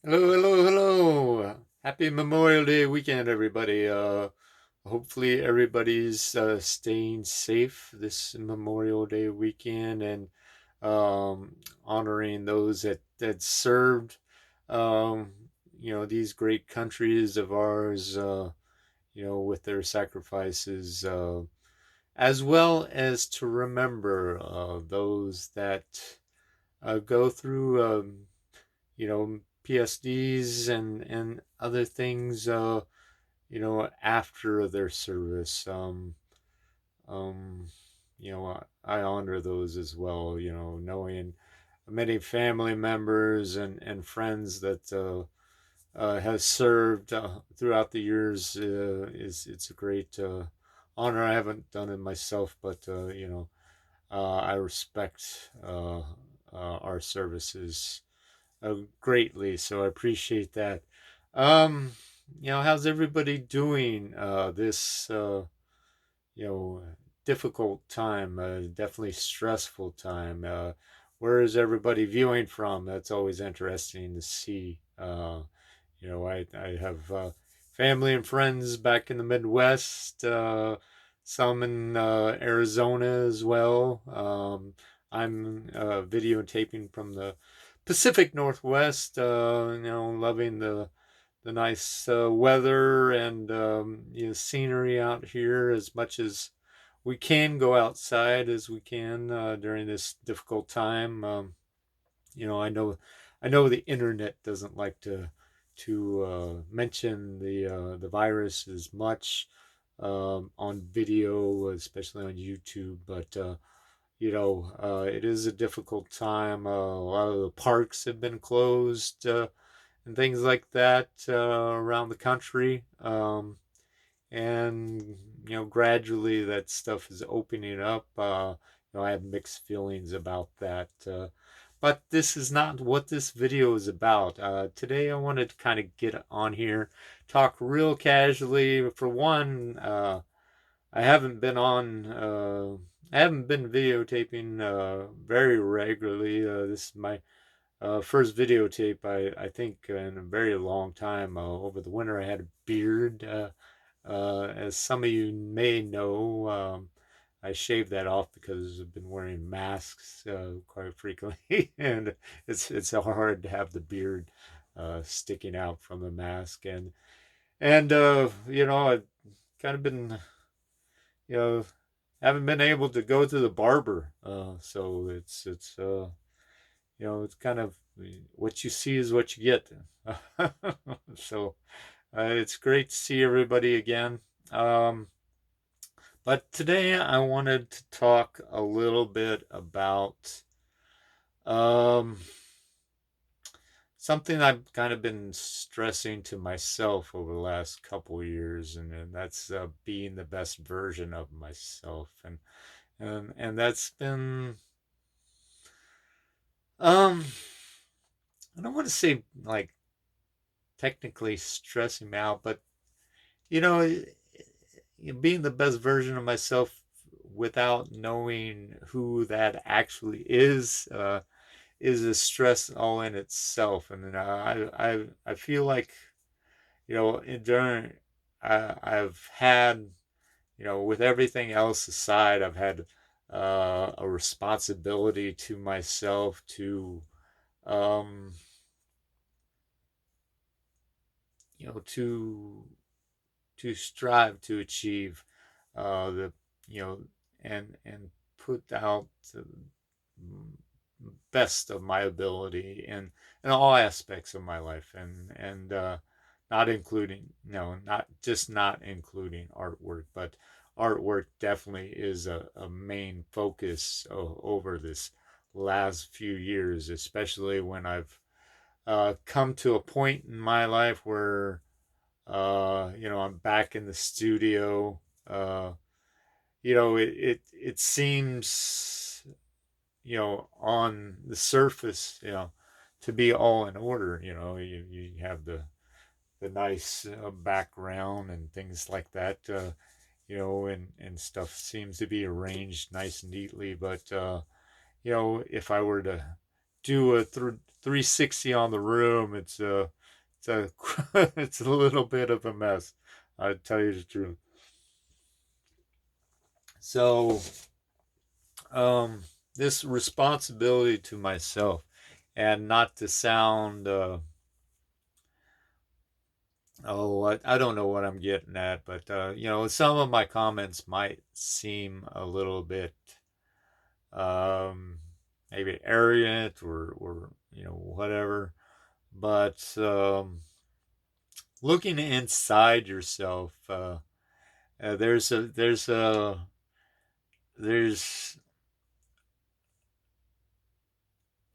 Hello, hello, hello. Happy Memorial Day weekend, everybody. Hopefully everybody's staying safe this Memorial Day weekend and honoring those that served um, these great countries of ours, with their sacrifices, as well as to remember those that go through PSDs and other things, after their service. Um, I honor those as well, knowing many family members and friends that has served throughout the years it's a great honor. I haven't done it myself, but I respect our services greatly, so I appreciate that. Um, how's everybody doing this you know difficult time? Definitely stressful time. Where is everybody viewing from? That's always interesting to see. I have family and friends back in the Midwest. Some in Arizona as well. I'm videotaping from the Pacific Northwest. Loving the nice weather and scenery out here as much as we can go outside as we can during this difficult time. I know the internet doesn't like to mention the virus as much on video, especially on YouTube, but it is a difficult time. A lot of the parks have been closed and things like that around the country. And gradually that stuff is opening up. I have mixed feelings about that. But this is not what this video is about. Today I wanted to kind of get on here, talk real casually. For one, I haven't been on. I haven't been videotaping very regularly. This is my first videotape, I think, in a very long time. Over the winter, I had a beard. As some of you may know, I shaved that off because I've been wearing masks quite frequently, and it's hard to have the beard sticking out from the mask, and I've kind of been you know haven't been able to go to the barber, so it's kind of what you see is what you get. So it's great to see everybody again. Um, but today I wanted to talk a little bit about um, something I've kind of been stressing to myself over the last couple of years, and that's being the best version of myself, and that's been um, I don't want to say like technically stressing me out, but you know, being the best version of myself without knowing who that actually is a stress all in itself. And I feel like during I've had with everything else aside, I've had a responsibility to myself um, to strive to achieve the you know and put out the best of my ability in all aspects of my life, and not including not including artwork, but artwork definitely is a main focus over this last few years, especially when I've come to a point in my life where I'm back in the studio. It seems, on the surface, to be all in order. You have the nice background and things like that. And stuff seems to be arranged nice and neatly. But if I were to do a 360 on the room, it's a it's a little bit of a mess. I tell you the truth. So, um, this responsibility to myself, and not to sound, I don't know what I'm getting at, but some of my comments might seem a little bit, um, maybe arrogant, or whatever. But looking inside yourself, there's a there's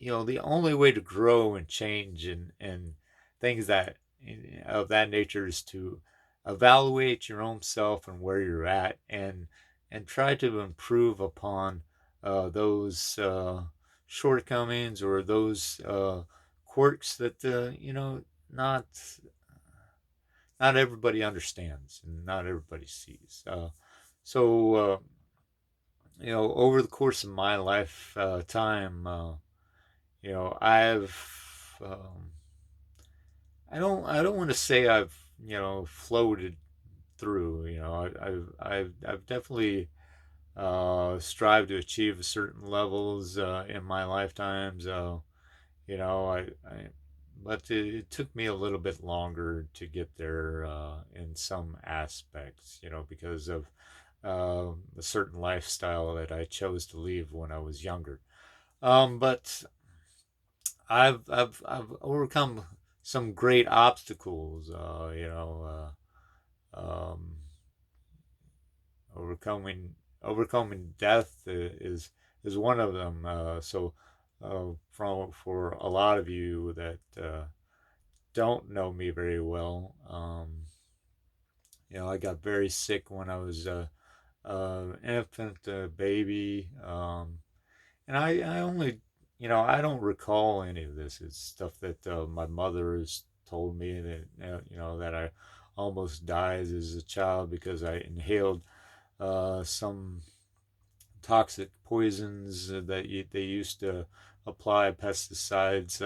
the only way to grow and change, and things that of that nature, is to evaluate your own self and where you're at, and try to improve upon those shortcomings, or those quirks that not not everybody understands and not everybody sees. So over the course of my life time, I've I don't want to say I've floated through. I've definitely strived to achieve certain levels in my lifetimes. I but it took me a little bit longer to get there in some aspects. Because of a certain lifestyle that I chose to leave when I was younger. But I've overcome some great obstacles. Overcoming death is one of them. For a lot of you that don't know me very well, I got very sick when I was infant, baby. And I only, I don't recall any of this. It's stuff that my mother has told me, that that I almost died as a child because I inhaled some toxic poisons that they used to apply, pesticides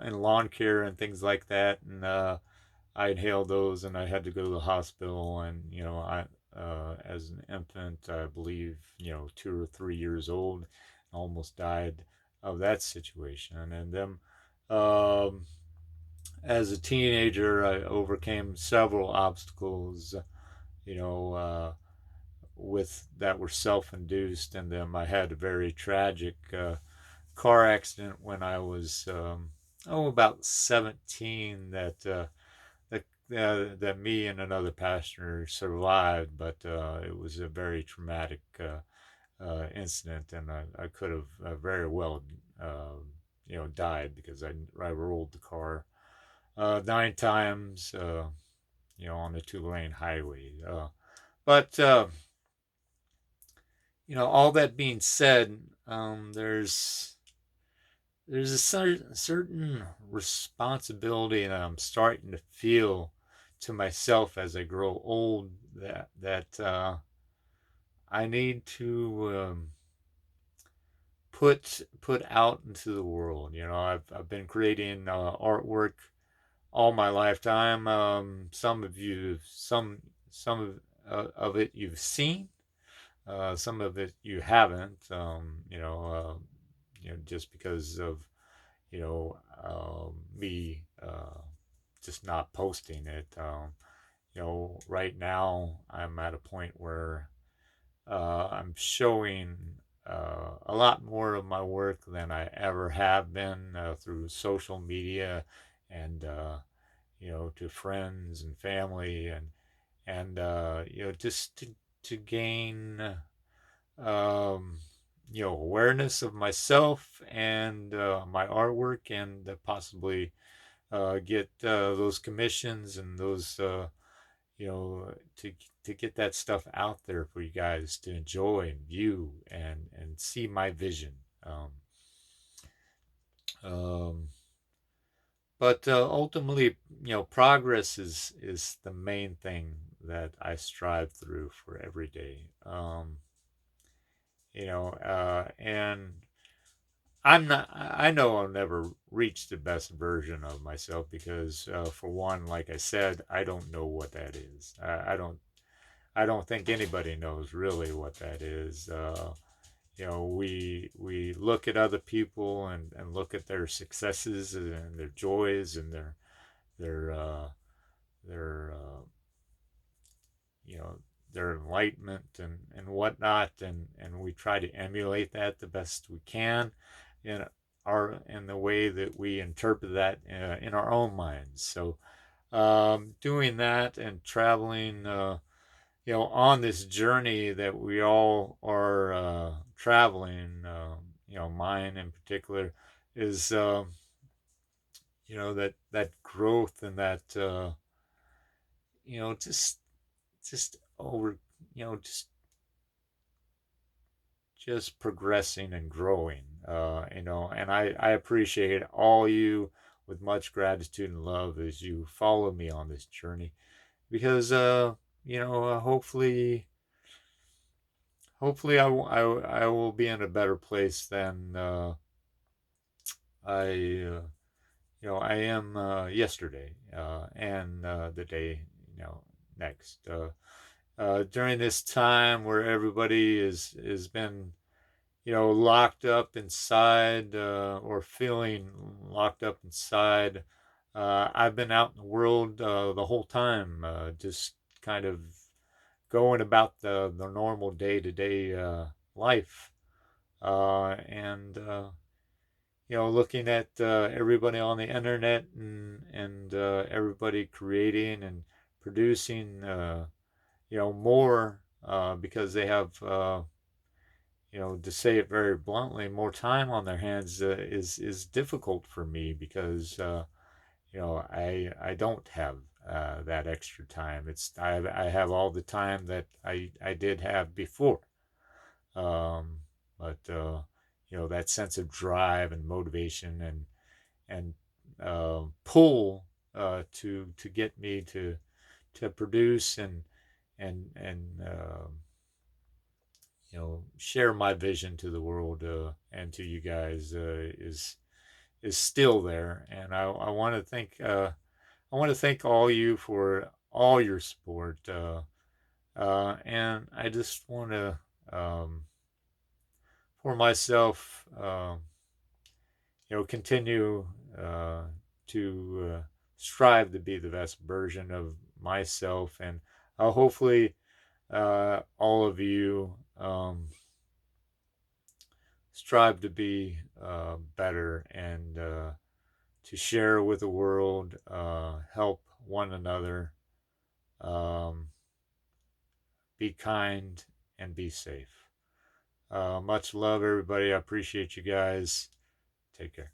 in lawn care and things like that. And I inhaled those, and I had to go to the hospital. And I as an infant, I believe 2 or 3 years old, almost died of that situation. And then as a teenager, I overcame several obstacles, you know, with that were self-induced. And then I had a very tragic car accident when I was about 17, that me and another passenger survived. But it was a very traumatic incident, and I could have very well died, because I rolled the car 9 times, on a two-lane highway. But all that being said, there's a certain responsibility that I'm starting to feel to myself as I grow old, that I need to put out into the world. I've been creating artwork all my lifetime. Some of it you've seen, some of it you haven't. Just because of me just not posting it. Right now I'm at a point where I'm showing a lot more of my work than I ever have been through social media, and to friends and family, and just to gain awareness of myself and my artwork, and possibly get those commissions, and those you know to get that stuff out there for you guys to enjoy and view, and see my vision. um, um, but ultimately, progress is the main thing that I strive through for every day. And I'm not. I know I'll never reach the best version of myself because, for one, like I said, I don't know what that is. I don't. I don't think anybody knows really what that is. We look at other people and look at their successes and their joys and their their you know their enlightenment and whatnot, and we try to emulate that the best we can in in the way that we interpret that in our own minds. So doing that and traveling on this journey that we all are traveling, mine in particular, is that growth and that just over just progressing and growing, and I appreciate all you with much gratitude and love as you follow me on this journey because hopefully I will be in a better place than I am yesterday and the day next. During this time where everybody has been locked up inside or feeling locked up inside, I've been out in the world the whole time, just kind of going about the normal day to day life, and looking at everybody on the internet and everybody creating and producing, more because they have, to say it very bluntly, more time on their hands is difficult for me because I don't have that extra time. I have all the time that I did have before, um, but that sense of drive and motivation and pull to get me to produce and share my vision to the world and to you guys is still there, and I want to thank all you for all your support, and I just want to for myself, continue uh, to strive to be the best version of myself, and hopefully all of you strive to be better and to share with the world, help one another, um, be kind, and be safe. Much love, everybody. I appreciate you guys. Take care.